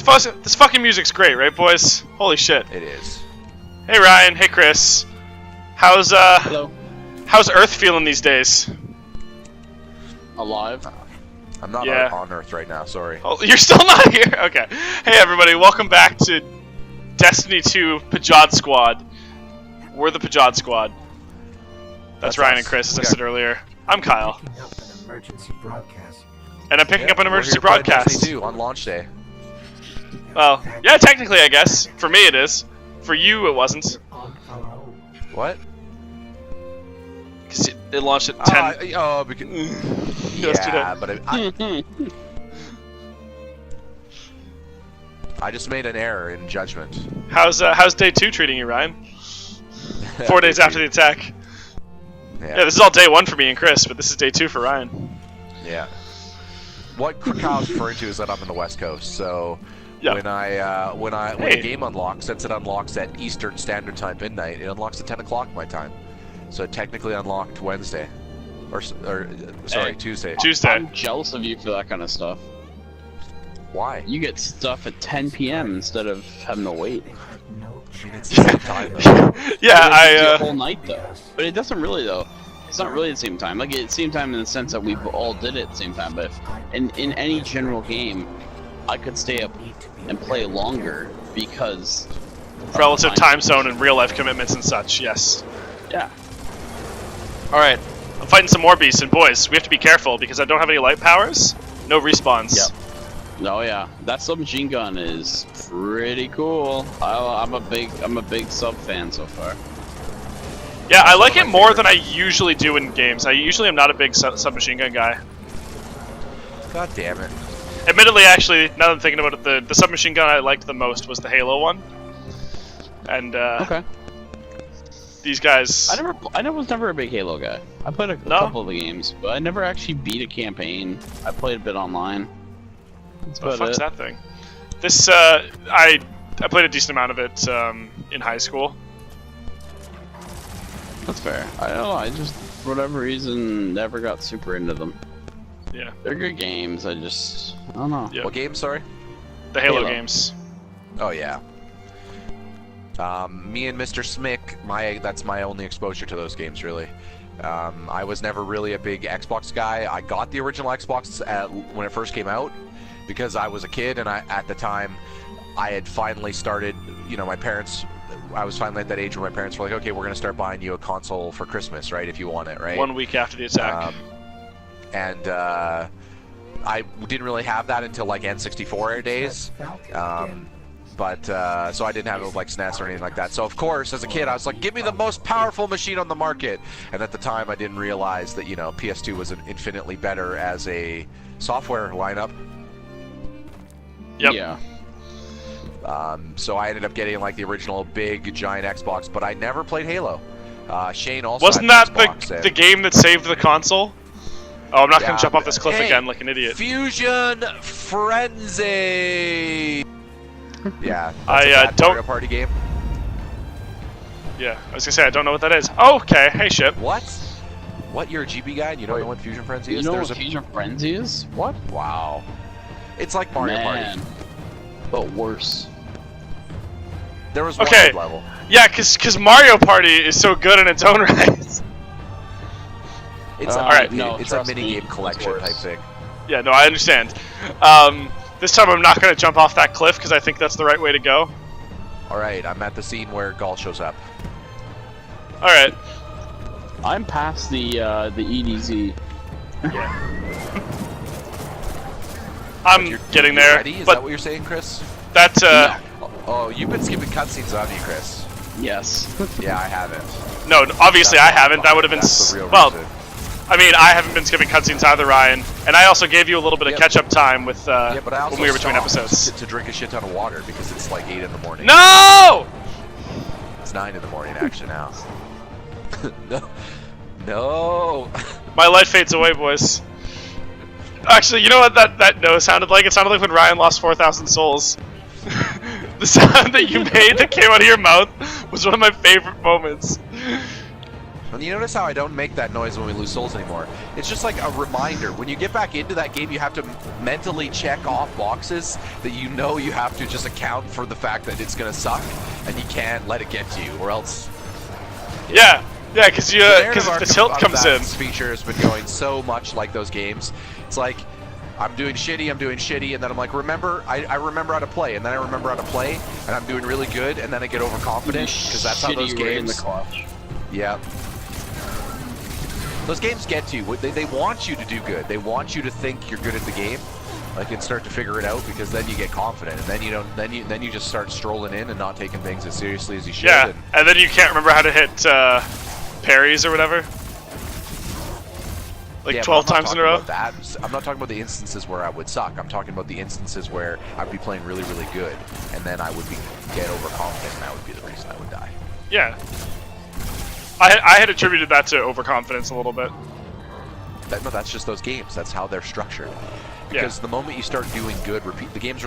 This fucking music's great, right, boys? Holy shit. It is. Hey, Ryan. Hey, Chris. How's Hello. How's Earth feeling these days? Alive. I'm not Yeah. on Earth right now, sorry. Oh, you're still not here? Okay. Hey, everybody. Welcome back to Destiny 2 Pajod Squad. We're the Pajod Squad. That's Ryan us. and Chris, as I said earlier. I'm Kyle. Picking up an emergency broadcast. And I'm picking up an emergency We're here playing broadcast. Destiny 2 on launch day. Well, yeah, technically, I guess. For me, it is. For you, it wasn't. On our own. What? Because it launched at 10. Because... Yesterday. Yeah, but I just made an error in judgment. How's day 2 treating you, Ryan? 4 days after the attack. Yeah, this is all day 1 for me and Chris, but this is day 2 for Ryan. Yeah. What Kyle's referring to is that I'm in the West Coast, so Yeah. when a game unlocks, since it unlocks at Eastern Standard Time midnight, it unlocks at 10 o'clock my time. So it technically unlocked Wednesday, or sorry, Tuesday. Tuesday. I'm jealous of you for that kind of stuff. Why? You get stuff at 10 p.m. instead of having to wait. No I mean, it's the same time though. Yeah, It gives you a I whole night though, but it doesn't really though. It's not really the same time. Like it's the same time in the sense that we all did it at the same time. But if, in any general game, I could stay up and play longer because of relative the time zone and real life commitments and such. Yes. Yeah. All right, I'm fighting some more beasts, and boys, we have to be careful because I don't have any light powers. No respawns. Yep. Oh yeah, that submachine gun is pretty cool. I'm a big sub fan so far. Yeah, I like one it of my more than I favorites. usually do in games. I usually am not a big submachine gun guy. God damn it. Admittedly, actually, now that I'm thinking about it, the submachine gun I liked the most was the Halo one. And Okay. these guys. I was never a big Halo guy. I played a couple of the games, but I never actually beat a campaign. I played a bit online. That's What the about fuck's it. that thing? This I played a decent amount of it in high school. That's fair. I don't know. I just, for whatever reason, never got super into them. Yeah. They're good games. I don't know. Yeah. What game, sorry? The Halo, Halo. games. Oh yeah. Me and Mr. Smick, that's my only exposure to those games really. I was never really a big Xbox guy. I got the original Xbox when it first came out because I was a kid and at the time I had finally started, I was finally at that age where my parents were like, okay, we're going to start buying you a console for Christmas, right, if you want it, right? 1 week after the attack. I didn't really have that until like N64 days. So I didn't have it with like SNES or anything like that. So of course, as a kid, I was like, give me the most powerful machine on the market. And at the time, I didn't realize that, PS2 was infinitely better as a software lineup. Yep. Yeah. So I ended up getting like the original big giant Xbox, but I never played Halo. Shane also Wasn't had that an Xbox, the game that saved the console? Oh, I'm not gonna Yeah, jump off this cliff hey, again like an idiot. Fusion Frenzy. Yeah, that's I, a bad don't- Mario Party game. Yeah, I was gonna say I don't know what that is. Oh, okay. Hey, ship. What? What? You're a GB guy and you don't know what Fusion Frenzy is? You know There's what Fusion Frenzy is? What? Wow. It's like Mario Man. Party. But worse. There was one Okay. good level. Yeah, cause Mario Party is so good in its own right. It's a, Alright, no, it's a trust mini me, game it's collection worse. type thing. Yeah, no, I understand. This time I'm not gonna jump off that cliff because I think that's the right way to go. Alright, I'm at the scene where Gaul shows up. All right. I'm past the EDZ. I'm You're getting there, Ready? Is that but what you're saying, Chris? that Oh, you've been skipping cutscenes, haven't you, Chris? Yes. Yeah, I haven't. no, obviously I haven't. That would have been That's the real well. reason. I mean, I haven't been skipping cutscenes either, Ryan, and I also gave you a little bit of Yep. catch-up time with Yeah, but I also when we were between stopped episodes. to drink a shit ton of water because it's like 8 in the morning. No! It's 9 in the morning actually now. No. No. My light fades away, boys. Actually, you know what that no sounded like? It sounded like when Ryan lost 4,000 souls. The sound that you made that came out of your mouth was one of my favorite moments. And you notice how I don't make that noise when we lose souls anymore? It's just like a reminder. When you get back into that game, you have to mentally check off boxes that you know you have to just account for the fact that it's going to suck, and you can't let it get to you, or else... Yeah, because if the tilt comes in... This feature has been going so much like those games. It's like, I'm doing shitty, and then I'm like, I remember how to play, and then I remember how to play, and I'm doing really good, and then I get overconfident, because that's how those games... Yeah. Those games get to you. They want you to do good. They want you to think you're good at the game, like, and start to figure it out, because then you get confident, and then you don't. Then you just start strolling in and not taking things as seriously as you should. Yeah, and then you can't remember how to hit parries or whatever. Like yeah, 12 times in a row. I'm not talking about the instances where I would suck. I'm talking about the instances where I'd be playing really, really good, and then I would get overconfident, and that would be the reason I would die. Yeah. I had attributed that to overconfidence a little bit. No, that's just those games. That's how they're structured. Because the moment you start doing good, the game's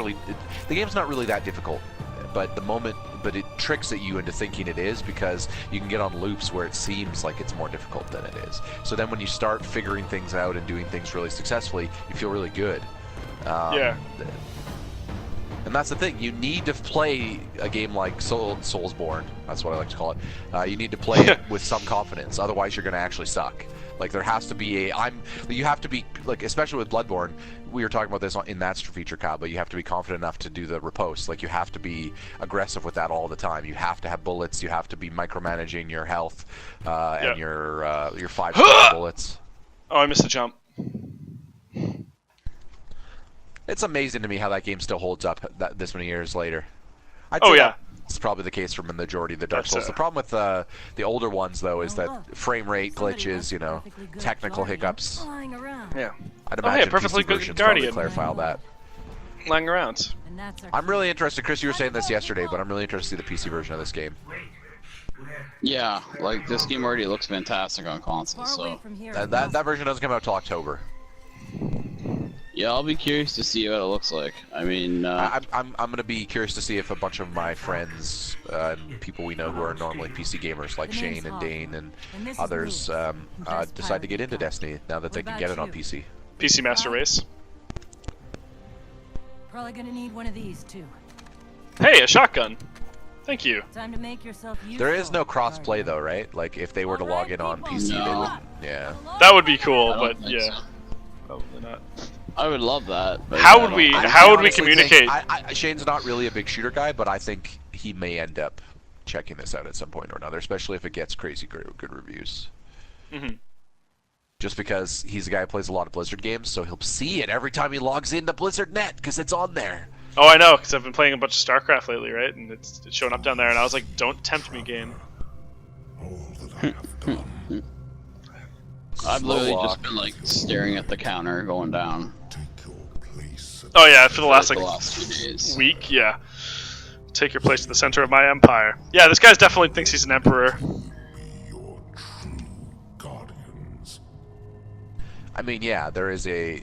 not really that difficult. But it tricks at you into thinking it is, because you can get on loops where it seems like it's more difficult than it is. So then when you start figuring things out and doing things really successfully, you feel really good. Yeah. And that's the thing. You need to play a game like Soulsborne. That's what I like to call it. You need to play it with some confidence. Otherwise, you're going to actually suck. Like, there has to be you have to be, like, especially with Bloodborne, we were talking about this in that feature, Cabal, you have to be confident enough to do the riposte. Like, you have to be aggressive with that all the time. You have to have bullets. You have to be micromanaging your health and your 5 bullets. Oh, I missed a jump. It's amazing to me how that game still holds up this many years later. It's probably the case for the majority of the Dark Souls. The problem with the older ones, though, is that frame rate glitches, technical hiccups. Yeah. I'd imagine perfectly PC good versions Guardian. probably clarify all that. Lying around. I'm really interested, Chris, you were saying this yesterday, but I'm really interested to see the PC version of this game. Yeah, like, this game already looks fantastic on console, so... That version doesn't come out till October. Yeah, I'll be curious to see what it looks like. I mean, I'm gonna be curious to see if a bunch of my friends and people we know who are normally PC gamers, like Shane and Dane and others, decide to get into Destiny now that they can get it on PC. PC Master Race. Probably gonna need one of these too. Hey, a shotgun. Thank you. Time to make yourself There is no cross-play though, right? Like, if they were to log in on PC, they would. Yeah. That would be cool, I but don't think yeah, so. probably not. I would love that. But How I would don't- we? I How would we honestly communicate? think Shane's not really a big shooter guy, but I think he may end up checking this out at some point or another, especially if it gets crazy good reviews. Mm-hmm. Just because he's a guy who plays a lot of Blizzard games, so he'll see it every time he logs into Blizzard Net, because it's on there. Oh, I know, because I've been playing a bunch of StarCraft lately, right? And it's showing up down there, and I was like, "Don't tempt me, game." I've literally just been like staring at the counter going down. Oh yeah, for the last the like last 2 days. week, yeah. Take your place at the center of my empire. Yeah, this guy definitely thinks he's an emperor. I mean, yeah, there is a...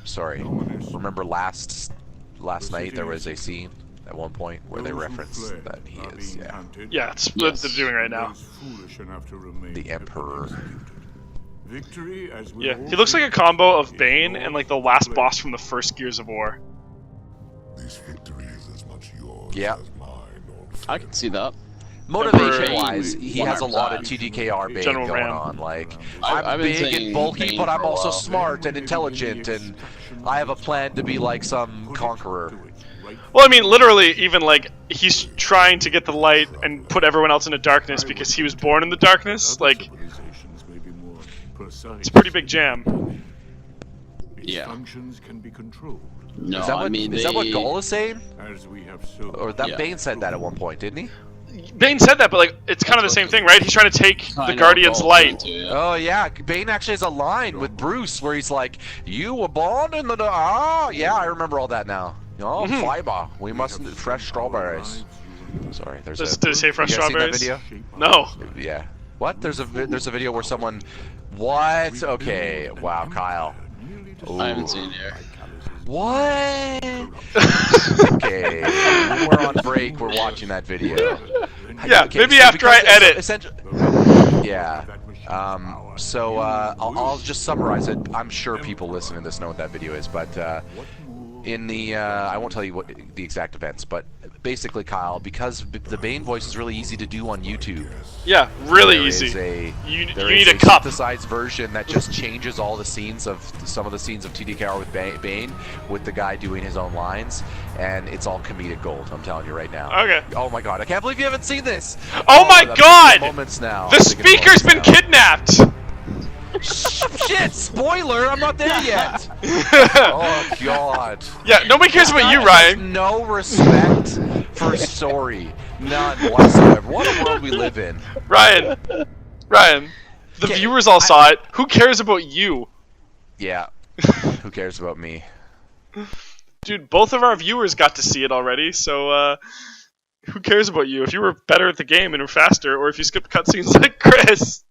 Sorry. Remember last night there was a scene at one point where they reference that he is, yeah. Yeah, it's what they're doing right now. The Emperor. Yeah, he looks like a combo of Bane and like the last boss from the first Gears of War. Yeah. I can see that. Motivation-wise, he has a lot of TDKR Bane General going Ram. on. Like, I've I'm been big and saying bulky, Bane but I'm for a also while. smart and intelligent, and I have a plan to be like some conqueror. Well, I mean, literally, even like he's trying to get the light and put everyone else into darkness because he was born in the darkness. Like, it's a pretty big jam. Yeah. No, Is that I what, mean, is that what Gaul is saying? Or that Yeah. Bane said that at one point, didn't he? Bane said that, but like it's kind of the same thing, right? He's trying to take I the know Guardian's Gaul's light. into it. Oh yeah, Bane actually has a line with Bruce where he's like, "You were born in the yeah, I remember all that now. Oh, fiber. We must fresh strawberries." Sorry, there's Did it say fresh you guys seen that strawberries? video? No. Yeah. What? There's a video where someone. What? Okay. Wow, Kyle. I haven't seen it here. What? Okay. When we're on break, we're watching that video. Yeah, Okay, maybe so after I because edit. Yeah. I'll just summarize it. I'm sure people listening to this know what that video is, but in the I won't tell you what the exact events, but basically, Kyle, because the Bane voice is really easy to do on YouTube. Yeah, really there easy. Is a, you there need is a cup. synthesized version that just changes all the scenes of some of the scenes of TDKR with Bane, with the guy doing his own lines, and it's all comedic gold. I'm telling you right now. Okay. Oh my god, I can't believe you haven't seen this. Oh my I'm god! thinking moments now. The I'm thinking speaker's been moments now. kidnapped. Shit! Spoiler! I'm not there yet. Oh god. Yeah, nobody cares about you, Ryan. No respect for story. None whatsoever. What a world we live in. Ryan, the viewers all saw it. Who cares about you? Yeah. Who cares about me? Dude, both of our viewers got to see it already, so who cares about you? If you were better at the game and were faster, or if you skipped cutscenes like Chris.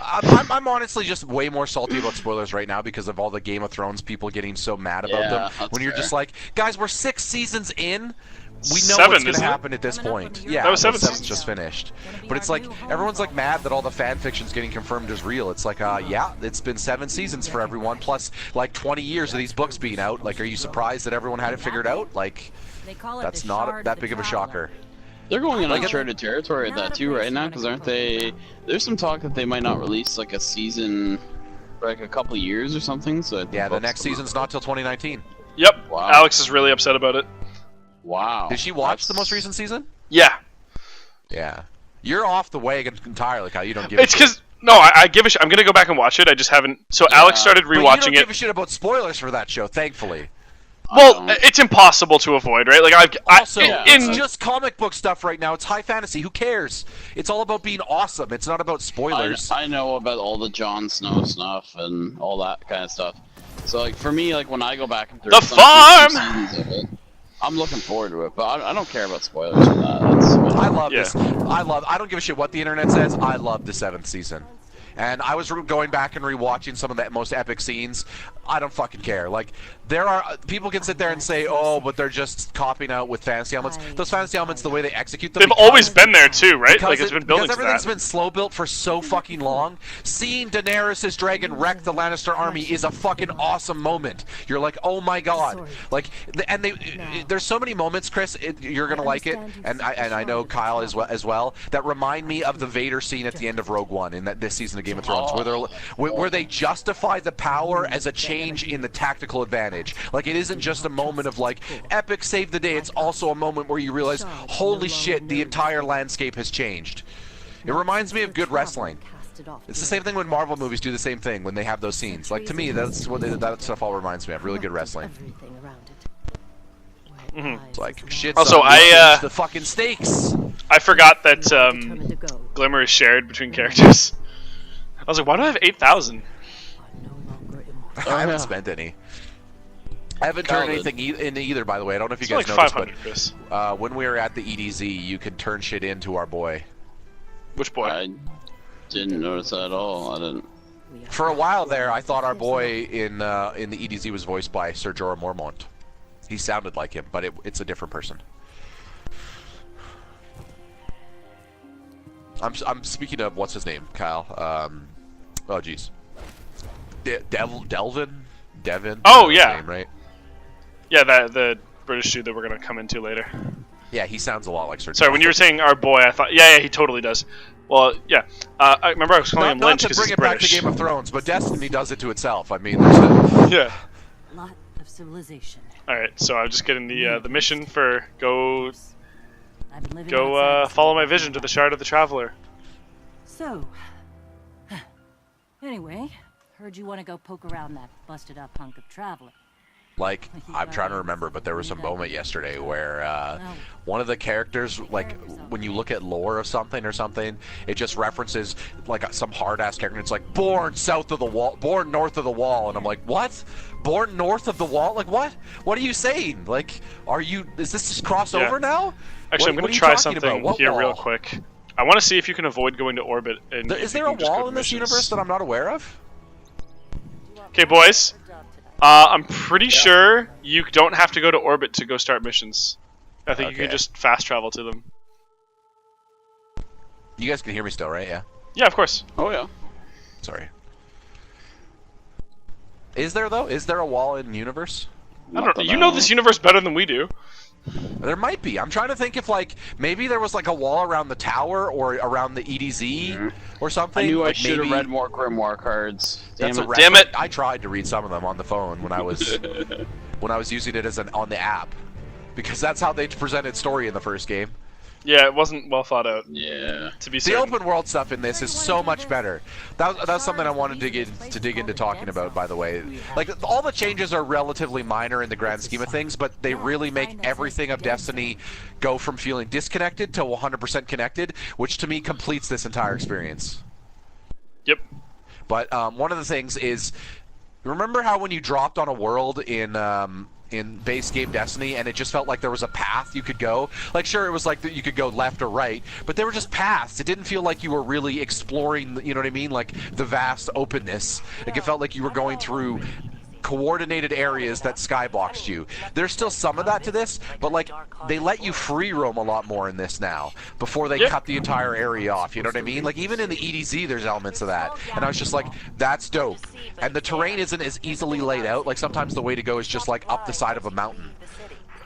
I'm honestly just way more salty about spoilers right now because of all the Game of Thrones people getting so mad about them. When you're just like, guys, we're 6 seasons in. We know what's going to happen at this point. Yeah, that was 7 seven's seasons. just finished. But it's like, everyone's like mad that all the fan fiction's getting confirmed as real. It's like, yeah, it's been 7 seasons for everyone, plus like 20 years of these books being out. Like, are you surprised that everyone had it figured out? Like, that's not that big of a shocker. They're going in uncharted territory at that too right now, because aren't they? There's some talk that they might not release like a season for like a couple of years or something. So yeah, the next season's not till 2019. Yep. Wow. Alex is really upset about it. Wow. Did she watch the most recent season? Yeah. Yeah. You're off the wagon entirely, Kyle. You don't give. It's because no, I give a shit. I'm gonna go back and watch it. I just haven't. So Alex started rewatching but you don't it. give a shit about spoilers for that show, thankfully. Well, it's impossible to avoid, right? Like Also, in it's just comic book stuff right now. It's high fantasy. Who cares? It's all about being awesome. It's not about spoilers. I know about all the Jon Snow stuff and all that kind of stuff. So like for me, like when I go back and The farm! Seasons of it, I'm looking forward to it, but I don't care about spoilers for that. I love this. I don't give a shit what the internet says. I love the 7th season. And I was going back and rewatching some of the most epic scenes. I don't fucking care. Like, there are people can sit there and say, "Oh, but they're just copying out with fantasy elements." Those fantasy elements, the way they execute them, they've always been there too, right? Like it's been building because to everything's that. been slow built for so fucking long. Seeing Daenerys' dragon wreck the Lannister army is a fucking awesome moment. You're like, "Oh my god!" Like, there's so many moments, Chris. You're gonna like it, and I know Kyle as well. That remind me of the Vader scene at the end of Rogue One in this season of Game of Thrones, where they justify the power as a change in the tactical advantage. Like, it isn't just a moment of like epic save the day. It's also a moment where you realize, holy shit, the entire landscape has changed. It reminds me of good wrestling. It's the same thing when Marvel movies do the same thing when they have those scenes. Like, to me, that's what that stuff all reminds me of. Really good wrestling. It's like shit. Also, the fucking stakes. I forgot that Glimmer is shared between characters. I was like, why do I have 8,000? I haven't spent any. I haven't turned anything in either, by the way. I don't know if you It's guys like noticed, 500, Chris. but when we were at the EDZ, you could turn shit into our boy. Which boy? I didn't notice that at all. I didn't. For a while there, I thought our boy in the EDZ was voiced by Sir Jorah Mormont. He sounded like him, but it's a different person. I'm speaking of what's his name, Kyle. Oh jeez. Devin. Oh yeah. Name, right? Yeah, the British dude that we're gonna come into later. Yeah, he sounds a lot like Sir. Sorry, when you were saying our boy, I thought, yeah, he totally does. Well, yeah. I remember I was calling him Lynch because he's Not to bring it back to British. Game of Thrones, but Destiny does it to itself. I mean, there's Yeah. Lot of civilization. All right, so I'm just getting the mission for go I've been living outside follow my vision to the Shard of the Traveler. So, anyway, heard you want to go poke around that busted up hunk of traveler. like, I'm trying to remember, but there was some moment yesterday where one of the characters, like, when you look at lore of something or something, it just references, like, some hard-ass character. It's like, born south of the wall, born north of the wall. And I'm like, what? Born north of the wall? Like, what? What are you saying? Like, is this just crossover now? Actually, I'm What going are to you try talking something about? What here real wall? quick. I want to see if you can avoid going to orbit. And Is there a wall in this universe that I'm not aware of? Okay, boys. I'm pretty sure you don't have to go to orbit to go start missions. I think you can Okay. just fast travel to them. You guys can hear me still, right? Yeah. Yeah, of course. Oh yeah. Sorry. Is there though? Is there a wall in universe? I don't know. You know this universe better than we do. There might be. I'm trying to think if like maybe there was like a wall around the tower or around the EDZ or something. I knew I like should have maybe... read more Grimoire cards. Damn it. Damn it! I tried to read some of them on the phone when I was using it as on the app, because that's how they presented story in the first game. Yeah, it wasn't well thought out. Yeah. To be The certain. open world stuff in this is so much better. That's something I wanted to dig into talking about, by the way. Like, all the changes are relatively minor in the grand scheme of things, but they really make everything of Destiny go from feeling disconnected to 100% connected, which to me completes this entire experience. Yep. But one of the things is, remember how when you dropped on a world in base game Destiny, and it just felt like there was a path you could go? Like, sure, it was like that you could go left or right, but they were just paths. It didn't feel like you were really exploring, you know what I mean? Like, the vast openness. Like, it felt like you were going through coordinated areas that skyboxed you. There's still some of that to this, but like they let you free roam a lot more in this now before they cut the entire area off, you know what I mean? Like, even in the EDZ there's elements of that, and I was just like, that's dope. And the terrain isn't as easily laid out. Like, sometimes the way to go is just like up the side of a mountain.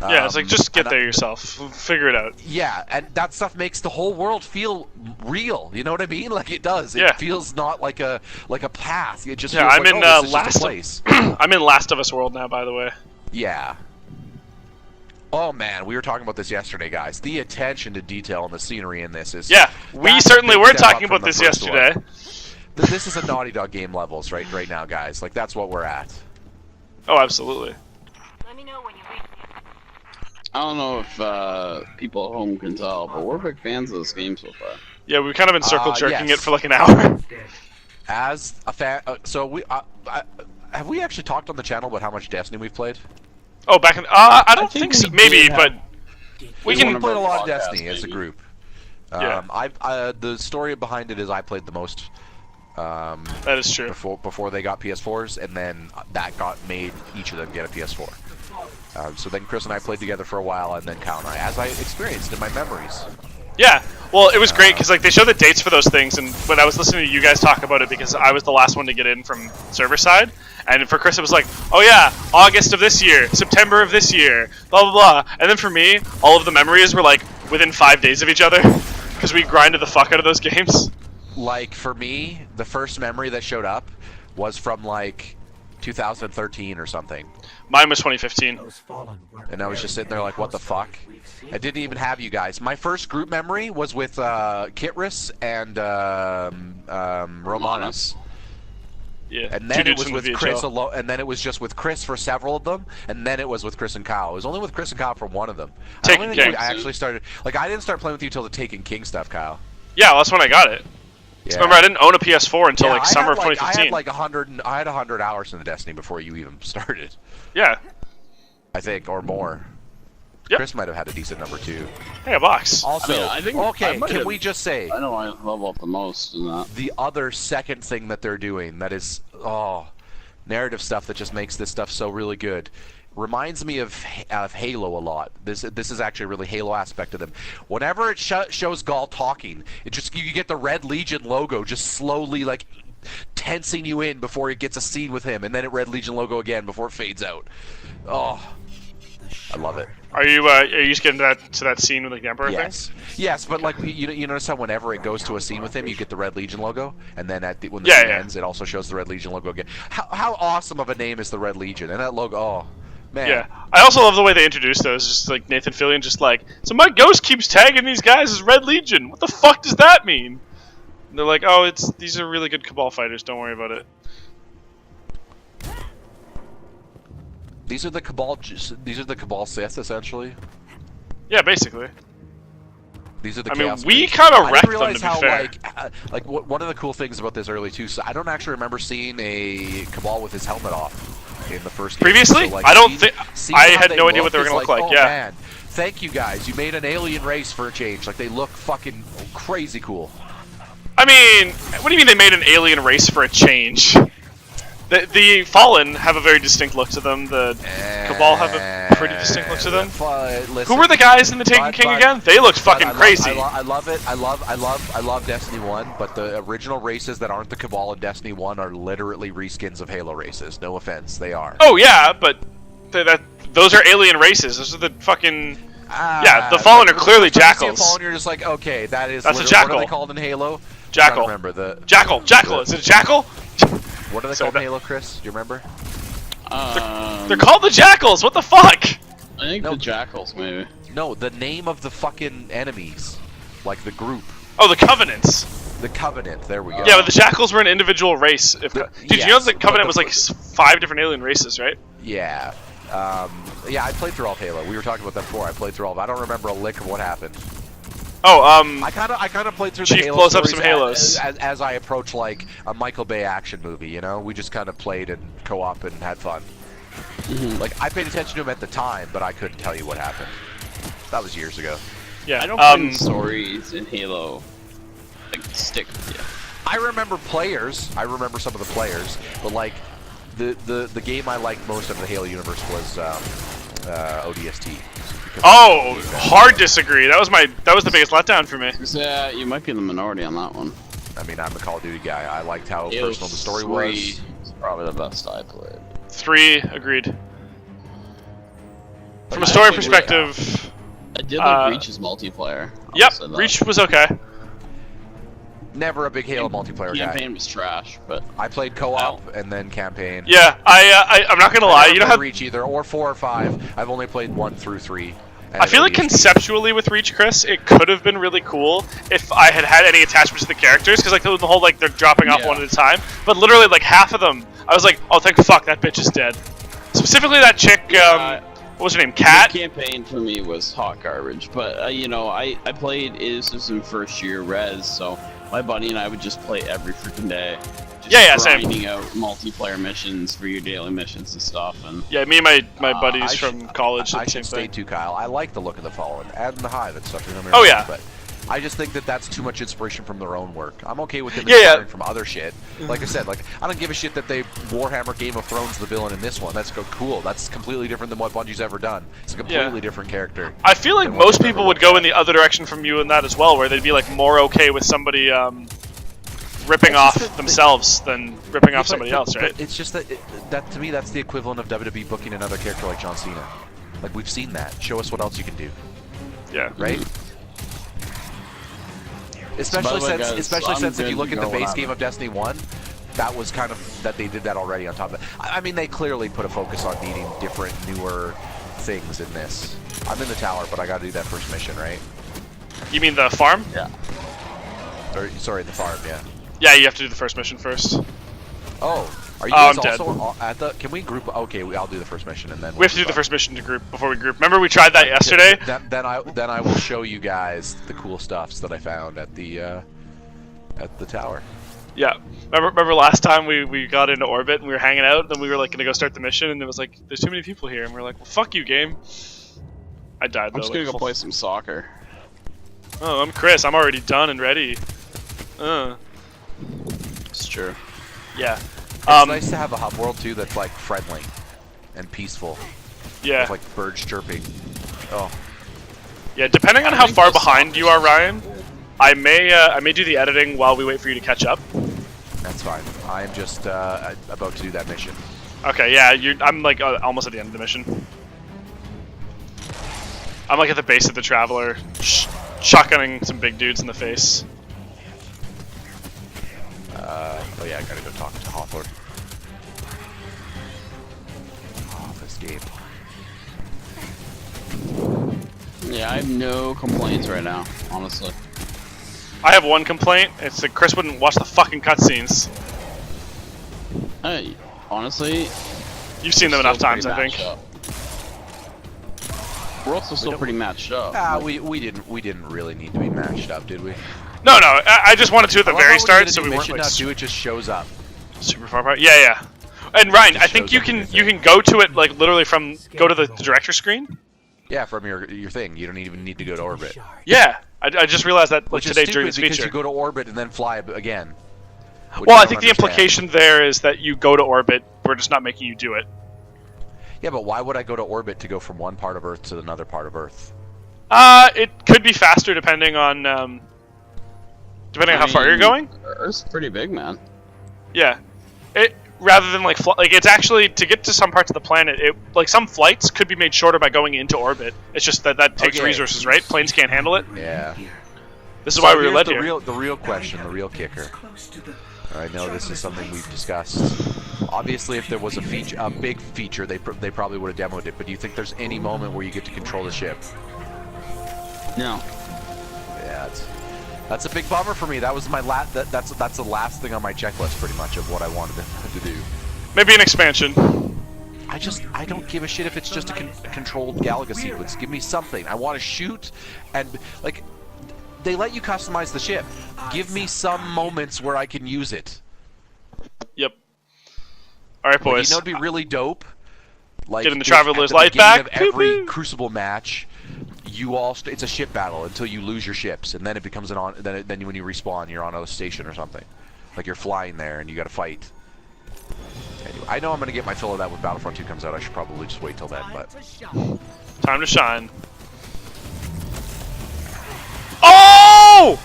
Yeah, it's like, just get there yourself. Figure it out. Yeah, and that stuff makes the whole world feel real. You know what I mean? Like, it does. Yeah. It feels not like a path. It just Yeah, feels I'm like, in oh, this is just a Last place. I'm in Last of Us world now, by the way. Yeah. Oh man, we were talking about this yesterday, guys. The attention to detail and the scenery in this is... Yeah, we certainly were talking about this yesterday. This is a Naughty Dog game levels right now, guys. Like, that's what we're at. Oh, absolutely. Let me know when you reach. I don't know if people at home can tell, but we're big fans of this game so far. Yeah, we've kind of been circle jerking yes. it for like an hour. As a fan... so we... have we actually talked on the channel about how much Destiny we've played? Oh, back in... I don't think so. we Maybe, did but... have- We We can... played a lot of podcast, Destiny as a maybe. group. Yeah. The story behind it is I played the most That is true. before they got PS4s, and then that made each of them get a PS4. So then Chris and I played together for a while, and then Kyle and I, as I experienced in my memories. Yeah, well, it was great because like they showed the dates for those things, and when I was listening to you guys talk about it, because I was the last one to get in from server side, and for Chris it was like, oh yeah, August of this year, September of this year, blah blah blah, and then for me, all of the memories were like within 5 days of each other, because we grinded the fuck out of those games. Like, for me, the first memory that showed up was from like 2013 or something. Mine was 2015. And I was just sitting there like, what the fuck? I didn't even have you guys. My first group memory was with Kitris and Romanus. Yeah, And two then it dudes was from the with Chris VHL. alone, and then it was just with Chris for several of them, and then it was with Chris and Kyle. It was only with Chris and Kyle for one of them. Taken I don't think King. I actually started, like, I didn't start playing with you till the Taken King stuff, Kyle. Yeah, well, that's when I got it. Yeah. Remember, I didn't own a PS4 until Yeah, like summer of I 2015. had like 100 hours into Destiny before you even started, Yeah. I think, or more. Yep. Chris might have had a decent number too. Hey, a box. Also, I think I okay, might can have- we just say I know I level up the most in that. the other second thing that they're doing that is, narrative stuff that just makes this stuff so really good. Reminds me of Halo a lot. This is actually a really Halo aspect of them. Whenever it shows Gaul talking, you get the Red Legion logo just slowly like tensing you in before it gets a scene with him, and then it Red Legion logo again before it fades out. Oh, I love it. Are you just getting to that scene with like the Emperor Yes, thing? yes, but like you notice how whenever it goes to a scene with him, you get the Red Legion logo, and then when the Yeah, scene yeah. ends, it also shows the Red Legion logo again. How awesome of a name is the Red Legion, and that logo? Oh, man. Yeah. I also love the way they introduced those. Just like Nathan Fillion, just like, so my ghost keeps tagging these guys as Red Legion. What the fuck does that mean? And they're like, oh, these are really good Cabal fighters. Don't worry about it. These are the Cabal Sith, essentially. Yeah, basically. These are the I mean, Chaos we Mages. kinda I didn't wrecked them, realize to be how, fair. one of the cool things about this early too. So I don't actually remember seeing a Cabal with his helmet off in the first game. Previously? So, I don't seeing think- I how had they no idea what they were is gonna look like, Oh, yeah. man, thank you guys. You made an alien race for a change. Like, they look fucking crazy cool. I mean, what do you mean they made an alien race for a change? The Fallen have a very distinct look to them. The Cabal have a pretty distinct look to them. Who were the guys in the Taken King again? They looked fucking crazy. I love it. I love Destiny 1, but the original races that aren't the Cabal in Destiny 1 are literally reskins of Halo races. No offense, they are. Oh yeah, but those are alien races. Those are the fucking... yeah, the Fallen are clearly jackals. Fallen, you're just like, okay, that's a jackal. What are they called in Halo? Jackal. Remember the Jackal. Is it a jackal? What are they called in Halo, Chris? Do you remember? They're called the Jackals. What the fuck? I think the Jackals, maybe. No, the name of the fucking enemies, like the group. Oh, the Covenants. The Covenant. There we go. Yeah, but the Jackals were an individual race. Dude, yes, you know the Covenant was like 5 different alien races, right? Yeah. Yeah, I played through all of Halo. We were talking about that before. I played through all of it. I don't remember a lick of what happened. Oh, I kind of played through Chief the Halo blows up stories some Halos. as I approach like a Michael Bay action movie. You know, we just kind of played and co-op and had fun. Like I paid attention to him at the time, but I couldn't tell you what happened. That was years ago. Yeah. I don't find stories in Halo like stick with you. I remember players. I remember some of the players, but like the game I liked most of the Halo universe was ODST. Oh, hard disagree. That was the biggest letdown for me. Yeah, you might be in the minority on that one. I mean, I'm a Call of Duty guy. I liked how Halo personal the story 3 was. is probably the best I played. 3 agreed. From a I story actually perspective, I did like Reach's multiplayer. yep, I'll say that. Reach was okay. Never a big Halo multiplayer guy. Campaign was trash, but I played co-op and then campaign. Yeah, I'm not gonna lie. You know how Reach either or 4 or 5. I've only played 1 through 3. I feel like conceptually with Reach, Chris, it could have been really cool if I had had any attachment to the characters, because like the whole like they're dropping off one at a time. But literally like half of them, I was like, oh thank fuck that bitch is dead. Specifically that chick, what was her name, Kat? The campaign for me was hot garbage, but you know, I played this was in first year res, so my buddy and I would just play every freaking day. Just grinding out multiplayer missions for your daily missions and stuff. And yeah, me and my buddies from college. I should stay too, Kyle. I like the look of the Fallen and the Hive and stuff. Oh yeah. But I just think that that's too much inspiration from their own work. I'm okay with them inspiring from other shit. Like I said, like I don't give a shit that they Warhammer Game of Thrones the villain in this one. That's cool. That's completely different than what Bungie's ever done. It's a completely different character. I feel like most people would go in the other direction from you in that as well, where they'd be like more okay with somebody ripping off themselves than ripping off somebody else, right? But it's just that to me that's the equivalent of WWE booking another character like John Cena. Like we've seen that. Show us what else you can do. Yeah. Right? Especially since if you look at the base game of Destiny 1, that was kind of that they did that already on top of it. I mean, they clearly put a focus on needing different, newer things in this. I'm in the tower, but I gotta do that first mission, right? You mean the farm? Yeah. Or, sorry, the farm, yeah. Yeah, you have to do the first mission first. Oh, are you guys I'm also at the? Can we group? Okay, I'll do the first mission and then we have to do the first mission to group before we group. Remember we tried that yesterday? Then I will show you guys the cool stuffs that I found at the tower. Yeah. Remember last time we got into orbit and we were hanging out, then we were like gonna go start the mission, and it was like there's too many people here, and we are like, well, fuck you, game. I died though. I'm just gonna go play some soccer. Oh, I'm Chris. I'm already done and ready. It's true. Yeah. It's nice to have a hub world too that's like friendly and peaceful. Yeah. With like birds chirping. Oh. Yeah. Depending on how far behind you are, Ryan, I may do the editing while we wait for you to catch up. That's fine. I'm just about to do that mission. Okay. Yeah. I'm like almost at the end of the mission. I'm like at the base of the Traveler, shotgunning some big dudes in the face. Oh yeah, I gotta go talk to Hawthorne. Oh, this game. Yeah, I have no complaints right now, honestly. I have one complaint. It's that Chris wouldn't watch the fucking cutscenes. Hey, honestly, You've seen them enough times, I think. We're also still pretty matched up. We didn't really need to be matched up, did we? No, I just wanted to at the very start, so we weren't like do it just shows up. super far apart. Yeah. And Ryan, I think you can go to it like literally from go to the director screen. Yeah, from your thing. You don't even need to go to orbit. Yeah, I just realized that like Which today is during this stupid because feature. you go to orbit and then fly again. which Well, I don't think the understand. implication there is that you go to orbit. We're just not making you do it. Yeah, but why would I go to orbit to go from one part of Earth to another part of Earth? It could be faster depending on how far you're going. Earth's pretty big, man. Yeah, it rather than like it's actually to get to some parts of the planet. It like some flights could be made shorter by going into orbit. It's just that takes Okay. resources, right? Planes can't handle it. Yeah. This is why we were here's led the here. the real question, the real kicker. I know this is something we've discussed. Obviously, if there was a big feature, they probably would have demoed it. But do you think there's any moment where you get to control the ship? No. Yeah, that's a big bummer for me. That was my that's the last thing on my checklist, pretty much, of what I wanted to do. Maybe an expansion. I don't give a shit if it's just a controlled Galaga sequence. Give me something. I want to shoot, and like, they let you customize the ship. Give me some moments where I can use it. Yep. All right, Like, boys. you know, it'd be really dope. Like, Getting the if Traveler's at the Light beginning back. Of every Pew-pew. Crucible match, it's a ship battle until you lose your ships, and then it becomes then when you respawn, you're on a station or something. Like you're flying there and you got to fight. Anyway, I know I'm gonna get my fill of that when Battlefront 2 comes out. I should probably just wait till then, but Time to shine. Oh!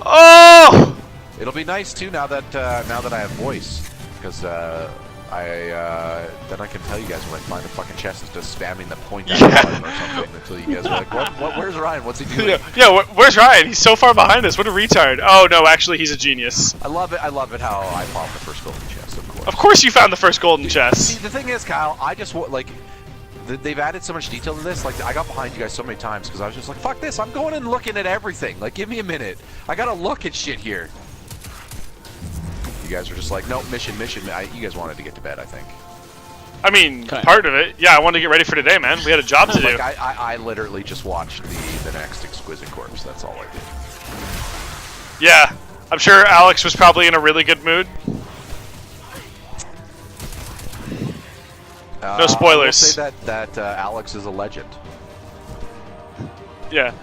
Oh! it'll be nice too now that I have voice, because then I can tell you guys when I find a fucking chest instead of spamming the point down button or something until you guys are like, what? Where's Ryan? What's he doing? Yeah, where's Ryan? He's so far behind us. What a retard. Oh no, actually, he's a genius. I love it how I found the first golden chest, of course. Of course, you found the first golden See, chest. the thing is, Kyle, I just like. They've added so much detail to this. Like, I got behind you guys so many times because I was just like, fuck this, I'm going and looking at everything. Like, give me a minute. I gotta look at shit here. You guys were just like, no, mission. You guys wanted to get to bed, I think. I mean, Kinda. part of it. Yeah, I wanted to get ready for today, man. We had a job to do. Like, I literally just watched the next Exquisite Corpse. That's all I did. Yeah, I'm sure Alex was probably in a really good mood. No spoilers. I will say that Alex is a legend. Yeah.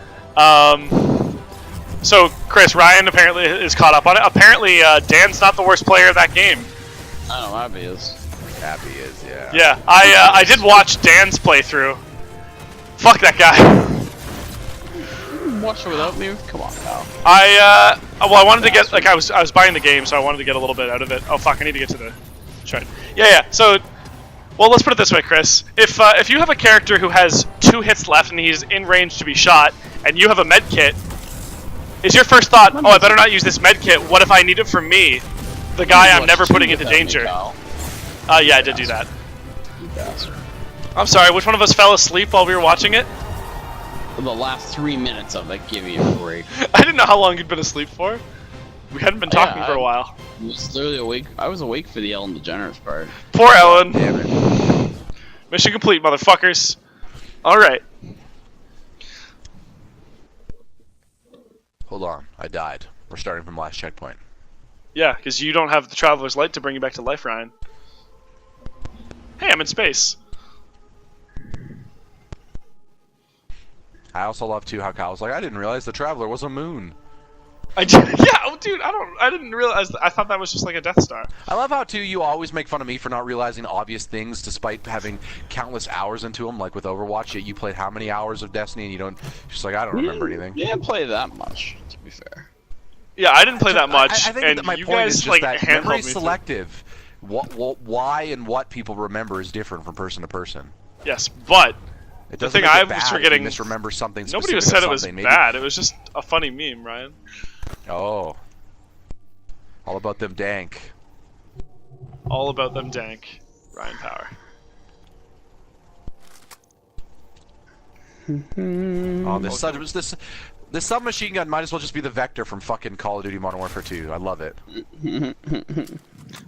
So, Chris, Ryan apparently is caught up on it. Apparently, Dan's not the worst player of that game. I don't know, Abby is. Abby is, yeah. Yeah, I did watch Dan's playthrough. Fuck that guy. Watch it without me? Come on, pal. I wanted to get, like, I was buying the game, so I wanted to get a little bit out of it. Oh, fuck, I need to get to the shrine. Yeah, so, well, let's put it this way, Chris. If you have a character who has 2 hits left and he's in range to be shot, and you have a med kit, is your first thought, oh, I better not use this med kit, what if I need it for me, the guy I'm never putting into danger? Yeah, I did do that. You bastard. I'm sorry, which one of us fell asleep while we were watching it? The last 3 minutes of it, give me a break. I didn't know how long you'd been asleep for. We hadn't been talking for a while. I was literally awake. I was awake for the Ellen DeGeneres part. Poor Ellen. Damn it. Mission complete, motherfuckers. Alright. Hold on, I died. We're starting from last checkpoint. Yeah, because you don't have the Traveler's Light to bring you back to life, Ryan. Hey, I'm in space. I also love too how Kyle was like, I didn't realize the Traveler was a moon. Yeah, oh, dude, I didn't realize. I thought that was just like a Death Star. I love how too you always make fun of me for not realizing obvious things despite having countless hours into them. Like with Overwatch, yet you played how many hours of Destiny and you don't. Just like I don't remember anything. You didn't play that much, to be fair. Yeah, I didn't play that much, I think and that my you point guys is just like that handheld memory me is through- selective. Why and what people remember is different from person to person. Yes, but It the doesn't thing make I it was bad if forgetting. you misremember something. Nobody was specific said or it was something. Maybe- bad. It was just a funny meme, Ryan. Oh, all about them dank. All about them dank. Ryan Power. Oh, this submachine gun might as well just be the Vector from fucking Call of Duty Modern Warfare 2. I love it.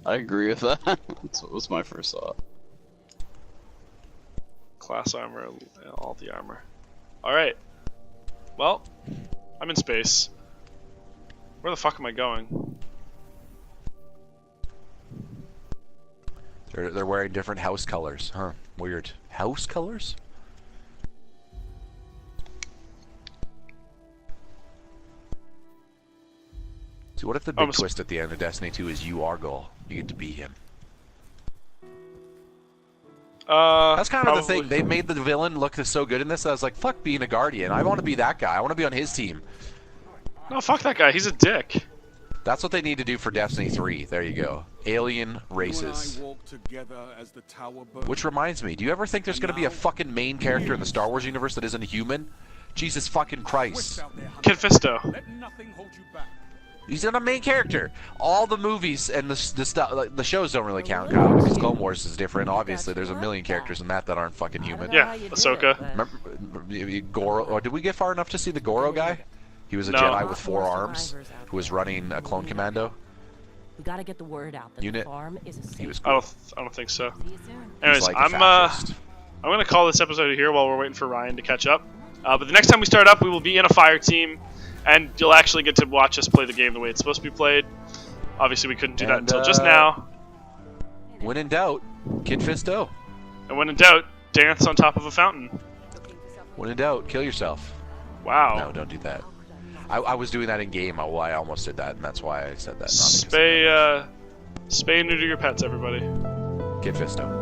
I agree with that. That was my first thought. Class armor, all the armor. Alright. Well, I'm in space. Where the fuck am I going? They're wearing different house colors, huh? Weird. House colors? So what if the big twist at the end of Destiny 2 is you are Gull? You get to be him. That's kind of the thing. They made the villain look so good in this. I was like, fuck being a Guardian. I want to be that guy. I want to be on his team. No, fuck that guy. He's a dick. That's what they need to do for Destiny 3. There you go. Alien races. Which reminds me, do you ever think there's going to be a fucking main character in the Star Wars universe that isn't a human? Jesus fucking Christ. Kid Fisto. He's not a main character. All the movies and the shows don't really count, Kyle, because Clone Wars is different. Obviously, there's a million characters in that aren't fucking human. Yeah, Ahsoka. Remember, Goro? Or did we get far enough to see the Goro guy? He was a Jedi with 4 arms who was running a clone commando. We gotta get the word out that unit. The farm is a safe. He was cool. I don't think so. See you soon. Anyways, Like I'm gonna call this episode here while we're waiting for Ryan to catch up. But the next time we start up, we will be in a fire team, and you'll actually get to watch us play the game the way it's supposed to be played. Obviously, we couldn't do that until just now. When in doubt, Kid Fisto. And when in doubt, dance on top of a fountain. When in doubt, kill yourself. Wow. No, don't do that. I was doing that in game. I almost did that, and that's why I said that. Spay and neuter your pets, everybody. Kid Fisto.